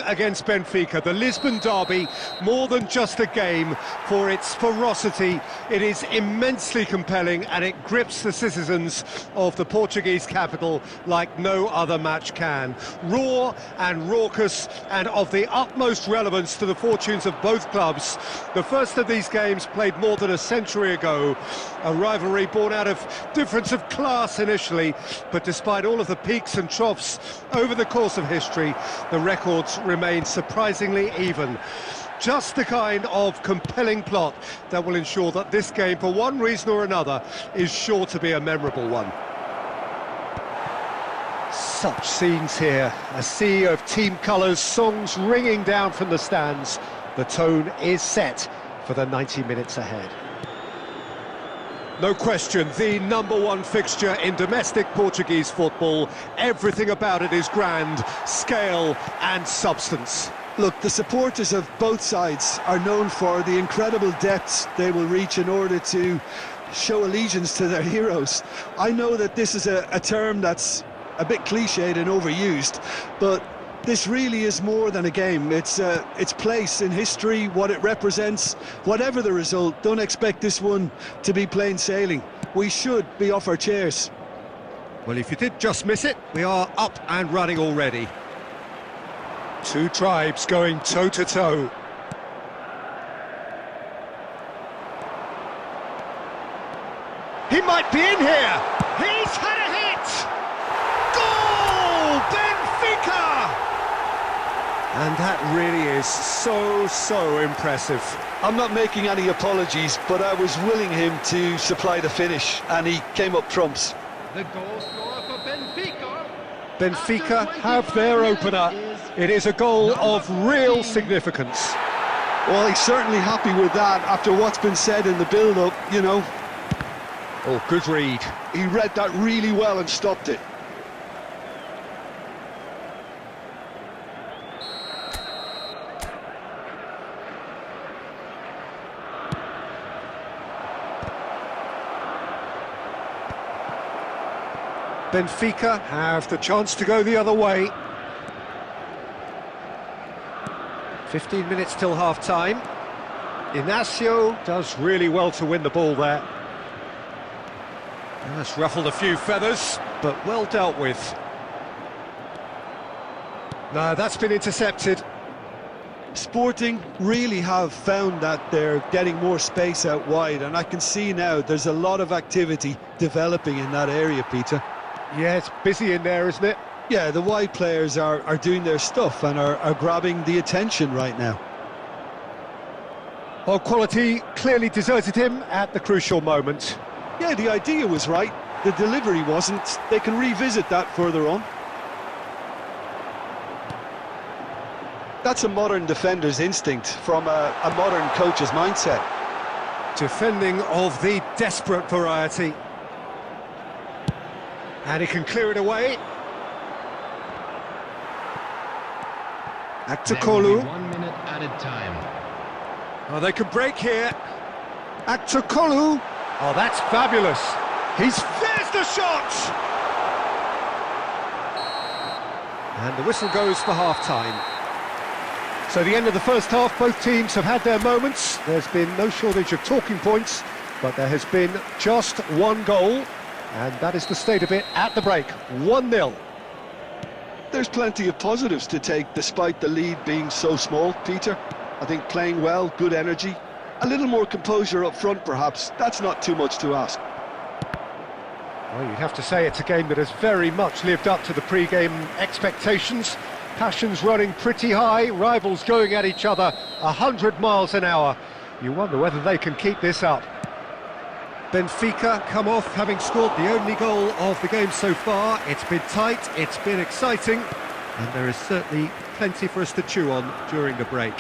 Against Benfica, the Lisbon derby, more than just a game. For its ferocity, it is immensely compelling and it grips the citizens of the Portuguese capital like no other match can. Raw and raucous and of the utmost relevance to the fortunes of both clubs. The first of these games played more than a century ago, a rivalry born out of difference of class initially, but despite all of the peaks and troughs over the course of history, the records remain surprisingly even. Just the kind of compelling plot that will ensure that this game, for one reason or another, is sure to be a memorable one. Such scenes here, a sea of team colours, songs ringing down from the stands. The tone is set for the 90 minutes ahead. No question, the number one fixture in domestic Portuguese football. Everything about it is grand, scale and substance. Look, the supporters of both sides are known for the incredible depths they will reach in order to show allegiance to their heroes. I know that this is a term that's a bit cliched and overused, but this really is more than a game. It's its place in history, what it represents. Whatever the result, don't expect this one to be plain sailing. We should be off our chairs. Well, if you did just miss it, we are up and running already. Two tribes going toe-to-toe. He might be in here! He's had a hit! Goal! Benfica! And that really is so impressive. I'm not making any apologies, but I was willing him to supply the finish, and he came up trumps. The goal scorer for Benfica. Benfica have their opener. It is a goal of real significance. Well, he's certainly happy with that after what's been said in the build-up, you know. Oh, good read. He read that really well and stopped it. Benfica have the chance to go the other way. 15 minutes till half-time. Inacio does really well to win the ball there. That's ruffled a few feathers, but well dealt with. No, that's been intercepted. Sporting really have found that they're getting more space out wide, and I can see now there's a lot of activity developing in that area, Peter. Yeah, it's busy in there, isn't it? Yeah, the wide players are doing their stuff and are grabbing the attention right now. Well, quality clearly deserted him at the crucial moment. Yeah, the idea was right, the delivery wasn't. They can revisit that further on. That's a modern defender's instinct from a modern coach's mindset. Defending of the desperate variety. And he can clear it away. Aktakolu. 1 minute added time. Oh, they can break here. Aktakolu. Oh, that's fabulous. There's the shot! And the whistle goes for half-time. So the end of the first half, both teams have had their moments. There's been no shortage of talking points, but there has been just one goal. And that is the state of it at the break, 1-0. There's plenty of positives to take despite the lead being so small, Peter. I think playing well, good energy, a little more composure up front perhaps, that's not too much to ask. Well, you'd have to say it's a game that has very much lived up to the pre-game expectations. Passions running pretty high, rivals going at each other 100 miles an hour. You wonder whether they can keep this up. Benfica come off having scored the only goal of the game so far. It's been tight, it's been exciting, and there is certainly plenty for us to chew on during the break.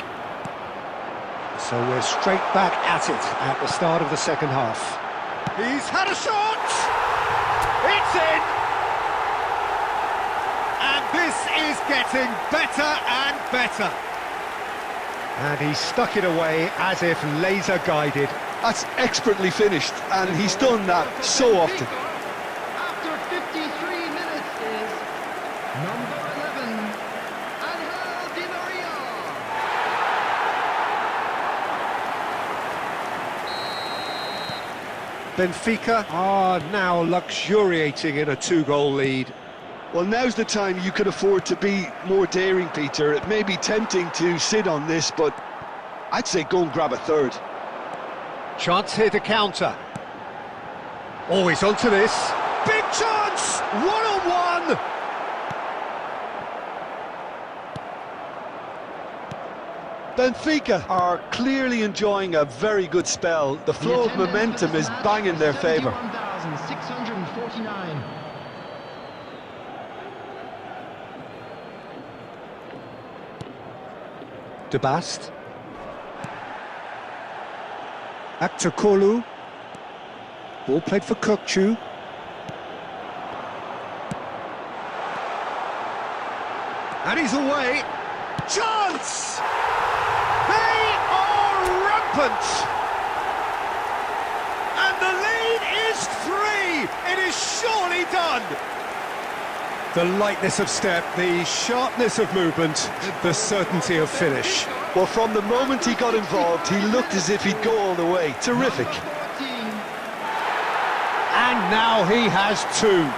So we're straight back at it at the start of the second half. He's had a shot! It's in! And this is getting better and better. And he stuck it away as if laser-guided. That's expertly finished, and he's done that so often. After 53 minutes is number 11, Angel Di Maria. Benfica are now luxuriating in a two-goal lead. Well, now's the time you could afford to be more daring, Peter. It may be tempting to sit on this, but I'd say go and grab a third. Chance here to counter. Always onto this. Big chance! One-on-one! Benfica are clearly enjoying a very good spell. The flow of momentum is bang in their favour. 71,649. De Bast. Aktakolu. Ball played for Kökçü. And he's away. Chance! They are rampant! And the lead is 3! It is surely done! The lightness of step, the sharpness of movement, the certainty of finish. Well, from the moment he got involved, he looked as if he'd go all the way. Terrific. And now he has 2.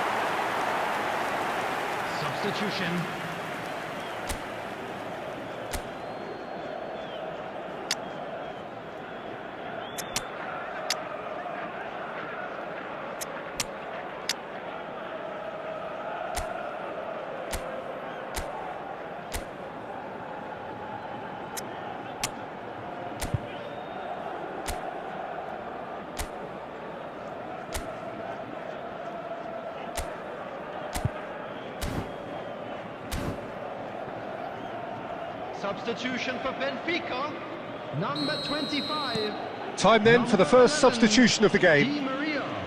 Substitution. Substitution for Benfica, number 25. Time then for the first substitution of the game.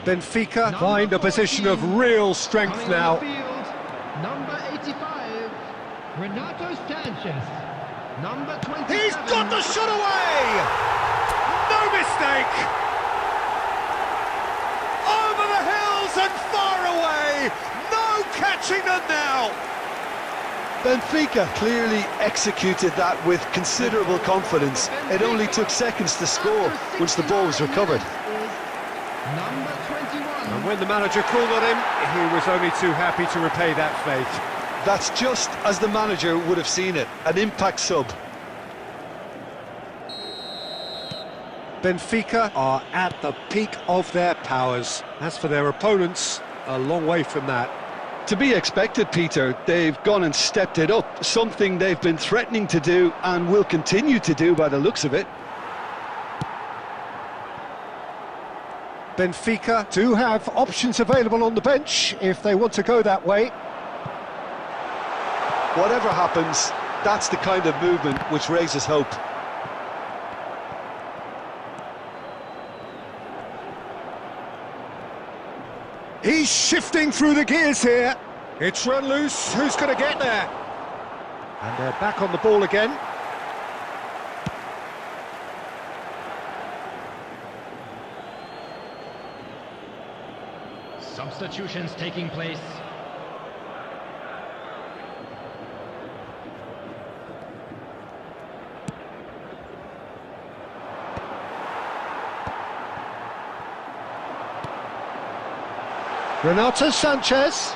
Benfica find a position of real strength now. Number 85, Renato Sanchez. Number 20. He's got the shot away! No mistake! Over the hills and far away! No catching them now! Benfica clearly executed that with considerable confidence. It only took seconds to score once the ball was recovered. Number 21. And when the manager called on him, he was only too happy to repay that faith. That's just as the manager would have seen it, an impact sub. Benfica are at the peak of their powers. As for their opponents, a long way from that. To be expected, Peter. They've gone and stepped it up, something they've been threatening to do and will continue to do by the looks of it. Benfica do have options available on the bench if they want to go that way. Whatever happens, that's the kind of movement which raises hope. He's shifting through the gears here. It's run loose. Who's going to get there? And they're back on the ball again. Substitutions taking place. Renato Sanchez.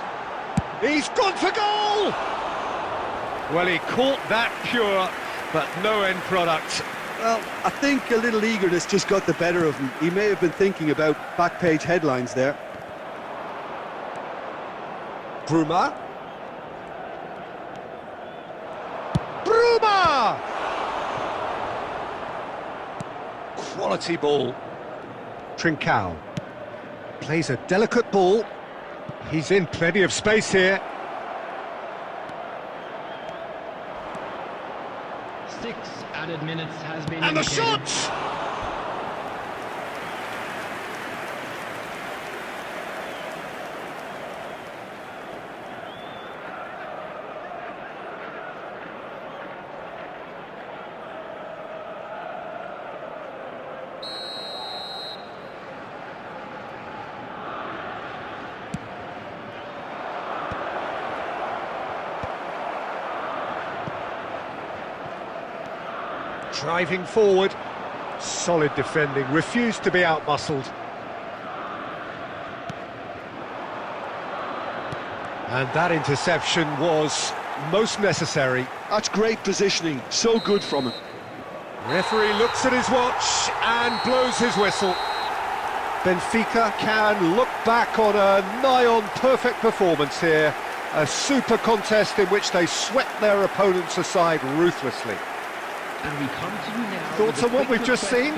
He's gone for goal! Well, he caught that pure, but no end product. Well, I think a little eagerness just got the better of him. He may have been thinking about back-page headlines there. Bruma. Bruma! Quality ball. Trincao. Plays a delicate ball. He's in plenty of space here. 6 added minutes has been And the indicated. shot! Driving forward, solid defending, refused to be out-muscled. And that interception was most necessary. That's great positioning, so good from him. Referee looks at his watch and blows his whistle. Benfica can look back on a nigh-on perfect performance here. A super contest in which they swept their opponents aside ruthlessly. And we come to you now. Thoughts on what we've just seen?